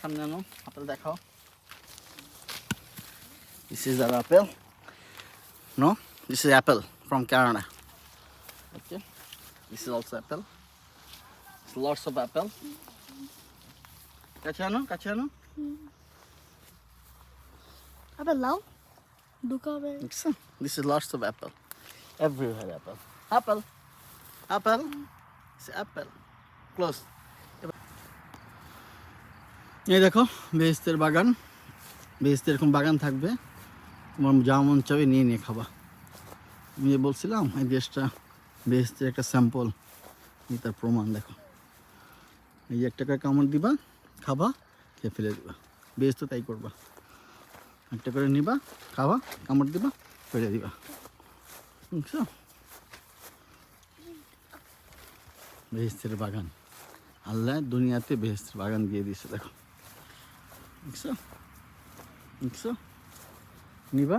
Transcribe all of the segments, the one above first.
সামনে আনো, আপেল দেখাও। This is our apple. No, this is apple from Canada. Okay, this is also apple. It's lots of apple. কাছে আনো, কাছে আনো। আবার লাও ঢুকাবে। This is lots of apple. Everywhere apple. Apple. Apple. It's apple. Close. এই দেখো বেহেশতের বাগান। বেহেশতে এরকম বাগান থাকবে, তোমার যা মন চাবে নিয়ে নিয়ে খাবা। আমি যে বলছিলাম এই দেশটা বেহেশতের একটা স্যাম্পল, এই তার প্রমাণ দেখো। এই যে একটা করে কামড় দিবা, খাবা, খেয়ে ফেলে দিবা। বেহেশত তাই করবা, একটা করে নিবা, খাবা, কামড় দিবা, ফেলে দিবা। বুঝছো? বেহেশতের বাগান, আল্লাহ দুনিয়াতে বেহেশতের বাগান দিয়ে দিয়েছে দেখো। দেখছো? দেখছো? নিবা,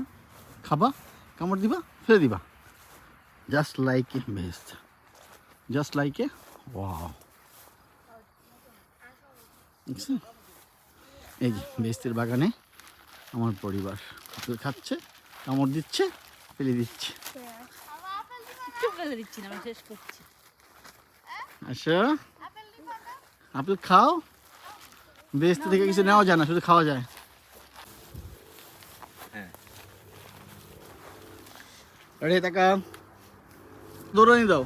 খাবা, কামড় দিবা, ফেলে দিবা। জাস্ট লাইক এ বেহেশত, জাস্ট লাইক এ ওয়াও। দেখছো? এই যে বেহেশতের বাগানে আমার পরিবার আপেল খাচ্ছে, কামড় দিচ্ছে, ফেলে দিচ্ছে। একটু ফেলে দিচ্ছি না, আমি শেষ করছি। আচ্ছা, আপেল খাও, বেহেশত থেকে কিছু নেওয়া যায় না, শুধু খাওয়া যায়। রেডি থাকা, দৌড়ানি দাও।